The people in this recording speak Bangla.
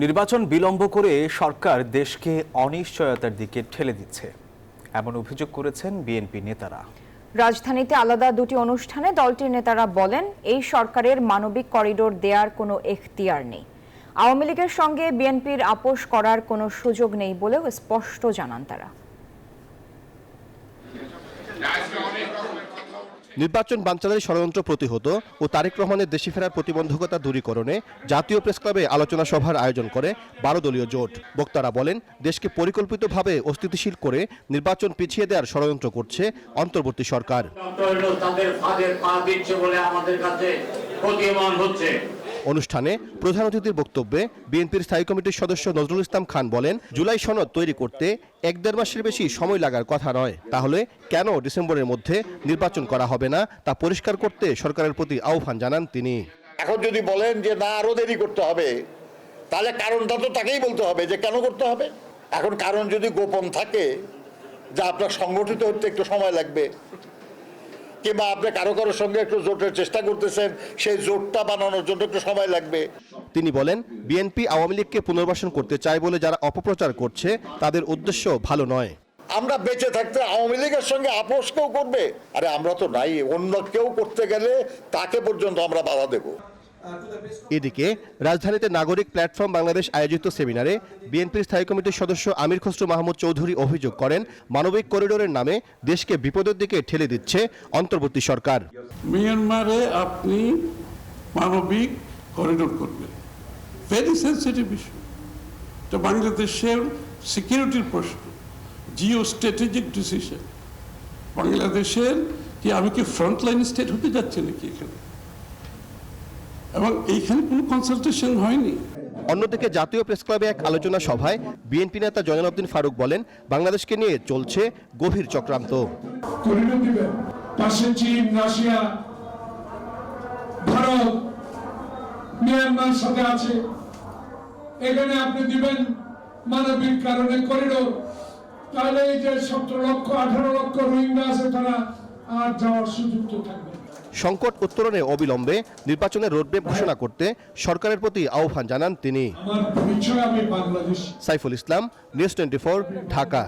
নির্বাচন বিলম্ব করে সরকার দেশকে অনিশ্চয়তার দিকে ঠেলে দিচ্ছে, এমন অভিযোগ করেছেন বিএনপি নেতারা। রাজধানীতে আলাদা দুটি অনুষ্ঠানে দলটির নেতারা বলেন, এই সরকারের মানবিক করিডোর দেওয়ার কোনো এখতিয়ার নেই। আওয়ামী লীগের সঙ্গে বিএনপির আপোষ করার কোনো সুযোগ নেই বলেও স্পষ্ট জানান তারা। নির্বাচন বানচালের ষড়যন্ত্র প্রতিহত ও তারেক রহমানের দেশে ফেরার প্রতিবন্ধকতা দূরীকরণে জাতীয় প্রেসক্লাবে আলোচনা সভার আয়োজন করে 12 দলীয় জোট। বক্তারা বলেন, দেশকে পরিকল্পিতভাবে অস্থিতিশীল করে নির্বাচন পিছিয়ে দেওয়ার ষড়যন্ত্র করছে অন্তর্বর্তী সরকার। অনুষ্ঠানে প্রধান অতিথির বক্তব্যে বিএনপির স্থায়ী কমিটির সদস্য নজরুল ইসলাম খান বলেন, জুলাই সনদ তৈরি করতে 1-1.5 মাসের বেশি সময় লাগার কথা নয়। তাহলে কেন ডিসেম্বরের মধ্যে নির্বাচন করা হবে না তা পরিষ্কার করতে সরকারের প্রতি আহ্বান জানান তিনি। এখন যদি বলেন যে না আরো দেরি করতে হবে, তাহলে কারণটা তো তাকেই বলতে হবে যে কেন করতে হবে। এখন কারণ যদি গোপন থাকে যে আপনার সংগঠিত হতে একটু সময় লাগবে, কিংবা আপনি কারোর সঙ্গে একটু জোটের চেষ্টা করতেছেন, সেই জোটটা বানানোর জন্য একটু সময় লাগবে। তিনি বলেন, বিএনপি আওয়ামী লীগকে পুনর্বাসন করতে চায় বলে যারা অপপ্রচার করছে তাদের উদ্দেশ্য ভালো নয়। আমরা বেঁচে থাকতে আওয়ামী লীগের সঙ্গে আপোষ কেউ করবে? আরে আমরা তো নাই, অন্য কেউ করতে গেলে তাকে পর্যন্ত আমরা বাধা দেব। এদিকে রাজধানীতে নাগরিক প্ল্যাটফর্ম বাংলাদেশ আয়োজিত সেমিনারে বিএনপির স্থায়ী কমিটির সদস্য আমির খসরু মাহমুদ চৌধুরী অভিযোগ করেন, মানবিক করিডোরের নামে দেশকে বিপদের দিকে ঠেলে দিচ্ছে অন্তর্বর্তী সরকার। মিয়ানমারে আপনি মানবিক করিডোর করবেন, ভেরি সেন্সিটিভ ইস্যু। তো বাংলাদেশের সিকিউরিটির প্রশ্ন, জিও স্ট্র্যাটেজিক ডিসিশন। বাংলাদেশের কি আমি কি ফ্রন্টলাইন স্টেট হতে যাচ্ছি নাকি এখানে? এবং এইখানে কোনো কনসালটেশন হয়নি। অন্যদিকে জাতীয় প্রেসক্লাবে এক আলোচনা সভায় বিএনপি নেতা জয়নাল আবদিন ফারুক বলেন, বাংলাদেশকে নিয়ে চলছে গভীর চক্রান্ত। পাশে চীন, রাশিয়া, ভারত, মিয়ানমার সাথে আছে। এখানে আপনি দিবেন মানবিক কারণে করিডোর, তাহলে এই যে 17-18 লক্ষ রোহিঙ্গা আছে তারা আর যাওয়ার সুযোগ তো থাকবে। সংকট উত্তরণে অবিলম্বে নির্বাচনের রোডম্যাপ ঘোষণা করতে সরকারের প্রতি আহ্বান জানান তিনি। আমার পরিচয় আমি বাংলাদেশী। সাইফুল ইসলাম, নিউজ 24, ঢাকা।